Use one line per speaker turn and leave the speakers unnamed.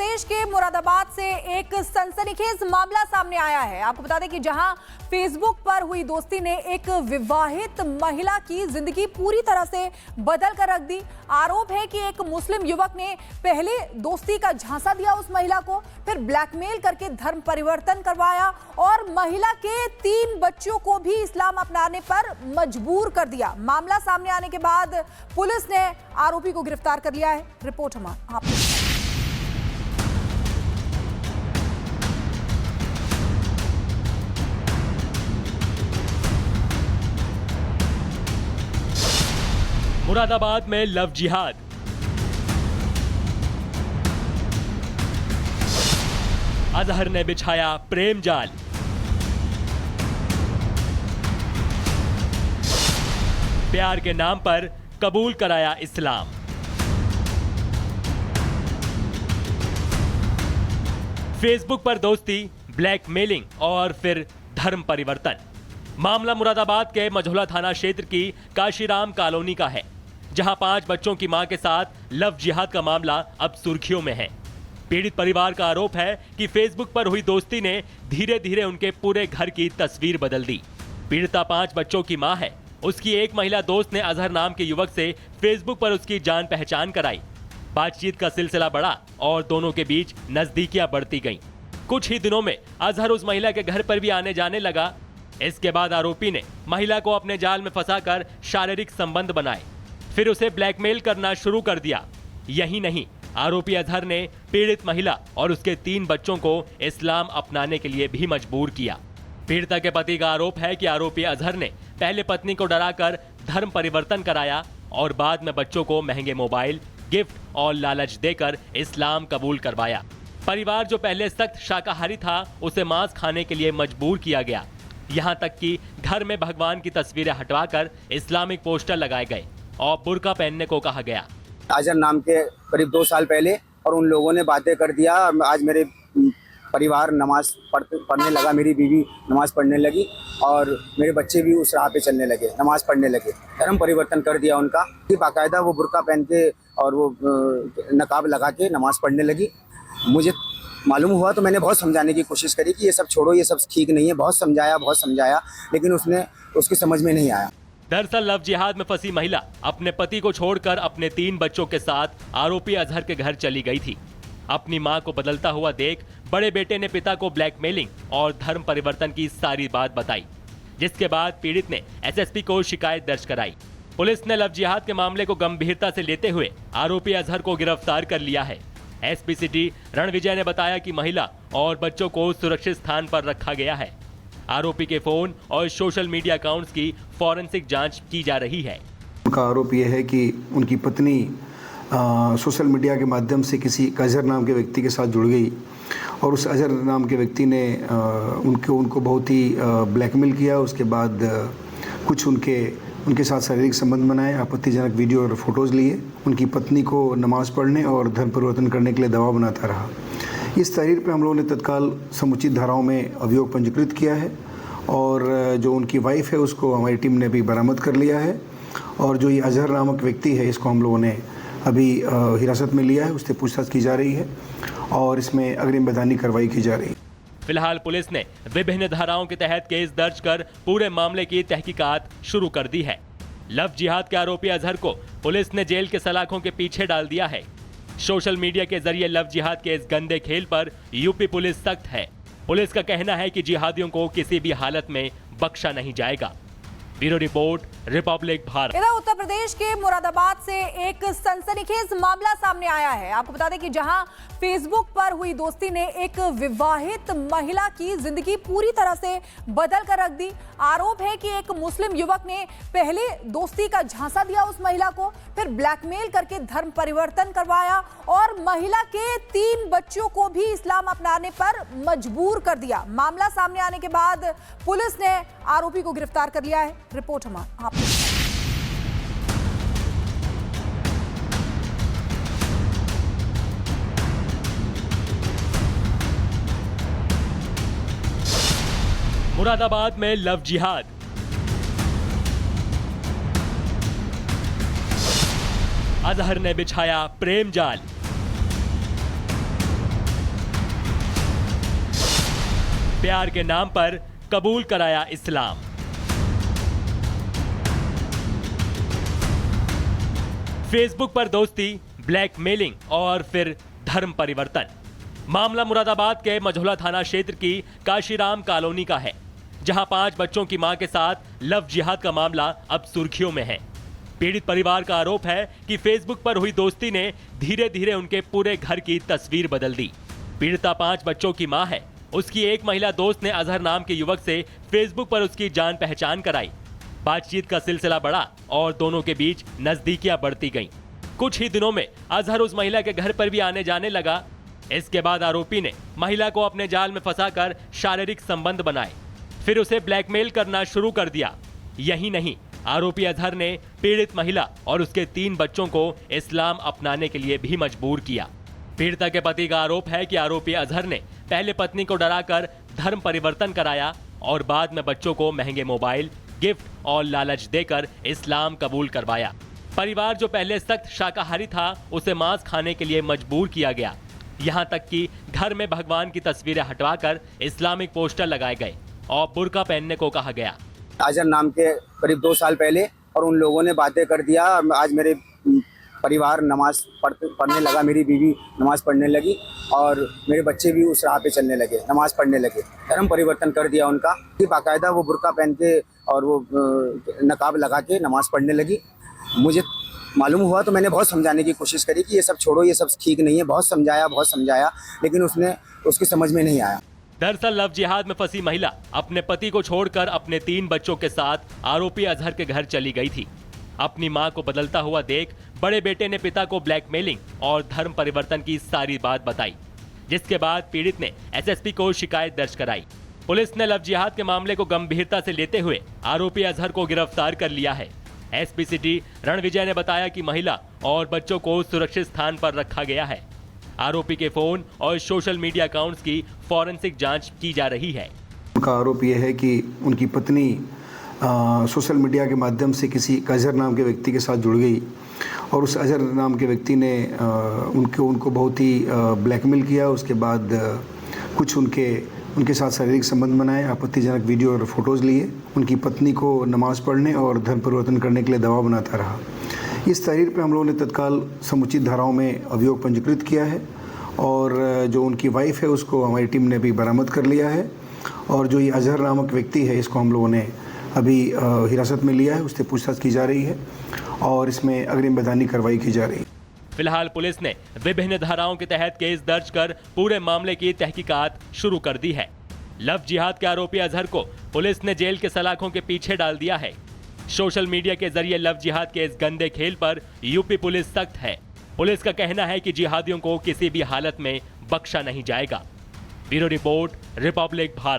प्रदेश के मुरादाबाद से एक सनसनीखेज मामला सामने आया है। आपको बता दें कि जहां फेसबुक पर हुई दोस्ती ने एक विवाहित महिला की जिंदगी पूरी तरह से बदल कर रख दी। आरोप है कि एक मुस्लिम युवक ने पहले दोस्ती का झांसा दिया उस महिला को, फिर ब्लैकमेल करके धर्म परिवर्तन करवाया और महिला के 3 बच्चों को भी इस्लाम अपनाने पर मजबूर कर दिया। मामला सामने आने के बाद पुलिस ने आरोपी को गिरफ्तार कर लिया है। रिपोर्ट आप
मुरादाबाद में लव जिहाद। अजहर ने बिछाया प्रेम जाल। प्यार के नाम पर कबूल कराया इस्लाम। फेसबुक पर दोस्ती, ब्लैकमेलिंग और फिर धर्म परिवर्तन। मामला मुरादाबाद के मझौला थाना क्षेत्र की काशीराम कॉलोनी का है, जहां 5 बच्चों की मां के साथ लव जिहाद का मामला अब सुर्खियों में है। पीड़ित परिवार का आरोप है कि फेसबुक पर हुई दोस्ती ने धीरे धीरे उनके पूरे घर की तस्वीर बदल दी। पीड़िता 5 बच्चों की मां है। उसकी एक महिला दोस्त ने अजहर नाम के युवक से फेसबुक पर उसकी जान पहचान कराई। बातचीत का सिलसिला बढ़ा और दोनों के बीच नजदीकियां बढ़ती गईं। कुछ ही दिनों में अजहर उस महिला के घर पर भी आने जाने लगा। इसके बाद आरोपी ने महिला को अपने जाल में फंसाकर शारीरिक संबंध बनाए, फिर उसे ब्लैकमेल करना शुरू कर दिया। यही नहीं, आरोपी अजहर ने पीड़ित महिला और उसके 3 बच्चों को इस्लाम अपनाने के लिए भी मजबूर किया। पीड़िता के पति का आरोप है कि आरोपी अजहर ने पहले पत्नी को डराकर धर्म परिवर्तन कराया और बाद में बच्चों को महंगे मोबाइल, गिफ्ट और लालच देकर इस्लाम कबूल करवाया। परिवार जो पहले सख्त शाकाहारी था, उसे मांस खाने के लिए मजबूर किया गया। यहाँ तक कि घर में भगवान की तस्वीरें हटवाकर इस्लामिक पोस्टर लगाए गए और बुर्का पहनने को कहा गया।
अजहर नाम के करीब 2 साल पहले और उन लोगों ने बातें कर दिया। आज मेरे परिवार नमाज पढ़ने लगा, मेरी बीवी नमाज पढ़ने लगी और मेरे बच्चे भी उस राह पे चलने लगे, नमाज पढ़ने लगे। धर्म परिवर्तन कर दिया उनका कि बाकायदा वो बुर्का पहन के और वो नकाब लगा के नमाज पढ़ने लगी। मुझे मालूम हुआ तो मैंने बहुत समझाने की कोशिश करी कि ये सब छोड़ो, ये सब ठीक नहीं है। बहुत समझाया, लेकिन उसकी समझ में नहीं आया।
दरअसल लव जिहाद में फंसी महिला अपने पति को छोड़कर अपने 3 बच्चों के साथ आरोपी अजहर के घर चली गई थी। अपनी मां को बदलता हुआ देख बड़े बेटे ने पिता को ब्लैकमेलिंग और धर्म परिवर्तन की सारी बात बताई, जिसके बाद पीड़ित ने एसएसपी को शिकायत दर्ज कराई। पुलिस ने लव जिहाद के मामले को गंभीरता से लेते हुए आरोपी अजहर को गिरफ्तार कर लिया है। एसपी सिटी रणविजय ने बताया कि महिला और बच्चों को सुरक्षित स्थान पर रखा गया है। आरोपी के फोन और सोशल मीडिया अकाउंट्स की फॉरेंसिक जांच की जा रही है।
उनका आरोप यह है कि उनकी पत्नी सोशल मीडिया के माध्यम से किसी अजहर नाम के व्यक्ति के साथ जुड़ गई और उस अजहर नाम के व्यक्ति ने उनको बहुत ही ब्लैकमेल किया। उसके बाद कुछ उनके साथ शारीरिक संबंध बनाए, आपत्तिजनक वीडियो और फोटोज़ लिए, उनकी पत्नी को नमाज़ पढ़ने और धर्म परिवर्तन करने के लिए दबाव बनाता रहा। इस तहरीर पर हम लोगों ने तत्काल समुचित धाराओं में अभियोग पंजीकृत किया है और जो उनकी वाइफ है उसको हमारी टीम ने भी बरामद कर लिया है और जो ये अजहर नामक व्यक्ति है इसको हम लोगों ने अभी हिरासत में लिया है। उससे पूछताछ की जा रही है और इसमें अग्रिम वैधानिक कार्रवाई की जा रही है।
फिलहाल पुलिस ने विभिन्न धाराओं के तहत केस दर्ज कर पूरे मामले की तहकीकात शुरू कर दी है। लव जिहाद के आरोपी अजहर को पुलिस ने जेल के सलाखों के पीछे डाल दिया है। सोशल मीडिया के जरिए लव जिहाद के इस गंदे खेल पर यूपी पुलिस सख्त है। पुलिस का कहना है कि जिहादियों को किसी भी हालत में बख्शा नहीं जाएगा। Bureau report, Republic Bharat.
इधर उत्तर प्रदेश के मुरादाबाद से एक सनसनीखेज मामला सामने आया है। आपको बता दें कि जहां फेसबुक पर हुई दोस्ती ने एक विवाहित महिला की जिंदगी पूरी तरह से बदल कर रख दी। आरोप है कि एक मुस्लिम युवक ने पहले दोस्ती का झांसा दिया उस महिला को, फिर ब्लैकमेल करके धर्म परिवर्तन करवाया और महिला के 3 बच्चों को भी इस्लाम अपनाने पर मजबूर कर दिया। मामला सामने आने के बाद पुलिस ने आरोपी को गिरफ्तार कर लिया है। रिपोर्ट आप
मुरादाबाद में लव जिहाद। अजहर ने बिछाया प्रेम जाल। प्यार के नाम पर कबूल कराया इस्लाम। फेसबुक पर दोस्ती, ब्लैकमेलिंग और फिर धर्म परिवर्तन। मामला मुरादाबाद के मझौला थाना क्षेत्र की काशीराम कॉलोनी का है, जहां 5 बच्चों की मां के साथ लव जिहाद का मामला अब सुर्खियों में है। पीड़ित परिवार का आरोप है कि फेसबुक पर हुई दोस्ती ने धीरे धीरे उनके पूरे घर की तस्वीर बदल दी। पीड़िता 5 बच्चों की मां है। उसकी एक महिला दोस्त ने अजहर नाम के युवक से फेसबुक पर उसकी जान पहचान कराई। बातचीत का सिलसिला बढ़ा और दोनों के बीच नजदीकियां बढ़ती गईं। कुछ ही दिनों में अजहर उस महिला के घर पर भी आने जाने लगा। इसके बाद आरोपी ने महिला को अपने जाल में फंसाकर शारीरिक संबंध बनाए, फिर उसे ब्लैकमेल करना शुरू कर दिया। यही नहीं, आरोपी अजहर ने पीड़ित महिला और उसके 3 बच्चों को इस्लाम अपनाने के लिए भी मजबूर किया। पीड़िता के पति का आरोप है कि आरोपी अजहर ने पहले पत्नी को डराकर धर्म परिवर्तन कराया और बाद में बच्चों को महंगे मोबाइल, गिफ्ट और लालच देकर इस्लाम कबूल करवाया। परिवार जो पहले सख्त शाकाहारी था, उसे मांस खाने के लिए मजबूर किया गया। यहाँ तक कि घर में भगवान की तस्वीरें हटवाकर इस्लामिक पोस्टर लगाए गए और बुर्का पहनने को कहा गया।
अजहर नाम के करीब 2 साल पहले और उन लोगों ने बातें कर दिया। आज मेरे परिवार नमाज पढ़ने लगा, मेरी बीवी नमाज पढ़ने लगी और मेरे बच्चे भी उस राह पे चलने लगे, नमाज पढ़ने लगे। धर्म परिवर्तन कर दिया उनका कि बाकायदा वो बुर्का पहन के और वो नकाब लगा के नमाज पढ़ने लगी। मुझे मालूम हुआ तो मैंने बहुत समझाने की कोशिश करी कि ये सब छोड़ो, ये सब ठीक नहीं है। बहुत समझाया, लेकिन उसकी समझ में नहीं आया।
दरअसल लव जिहाद में फंसी महिला अपने पति को छोड़कर अपने 3 बच्चों के साथ आरोपी अजहर के घर चली गई थी। अपनी मां को बदलता हुआ देख बड़े बेटे ने पिता को ब्लैकमेलिंग और धर्म परिवर्तन की सारी बात बताई, जिसके बाद पीड़ित ने एसएसपी को शिकायत दर्ज कराई। पुलिस ने लव जिहाद के मामले को गंभीरता से लेते हुए आरोपी अजहर को गिरफ्तार कर लिया है। एसपी सिटी रणविजय ने बताया कि महिला और बच्चों को सुरक्षित स्थान पर रखा गया है। आरोपी के फोन और सोशल मीडिया अकाउंट्स की फॉरेंसिक जांच की जा रही है।
उनका आरोप यह है कि उनकी पत्नी सोशल मीडिया के माध्यम से किसी अजहर नाम के व्यक्ति के साथ जुड़ गई और उस अजहर नाम के व्यक्ति ने उनको बहुत ही ब्लैकमेल किया। उसके बाद कुछ उनके साथ शारीरिक संबंध बनाए, आपत्तिजनक वीडियो और फोटोज़ लिए, उनकी पत्नी को नमाज़ पढ़ने और धर्म परिवर्तन करने के लिए दबाव बनाता रहा। इस तहरीर पर हम लोगों ने तत्काल समुचित धाराओं में अभियोग पंजीकृत किया है और जो उनकी वाइफ है उसको हमारी टीम ने भी बरामद कर लिया है और जो ये अजहर नामक व्यक्ति है इसको हम लोगों ने अभी हिरासत में लिया है, उससे पूछताछ की जा रही है और इसमें अग्रिम वैधानिक कार्रवाई की जा रही है।
फिलहाल पुलिस ने विभिन्न धाराओं के तहत केस दर्ज कर पूरे मामले की तहकीकात शुरू कर दी है। लव जिहाद के आरोपी अजहर को पुलिस ने जेल के सलाखों के पीछे डाल दिया है। सोशल मीडिया के जरिए लव जिहाद के इस गंदे खेल पर यूपी पुलिस सख्त है। पुलिस का कहना है कि जिहादियों को किसी भी हालत में बख्शा नहीं जाएगा। Bureau report, Republic Bharat.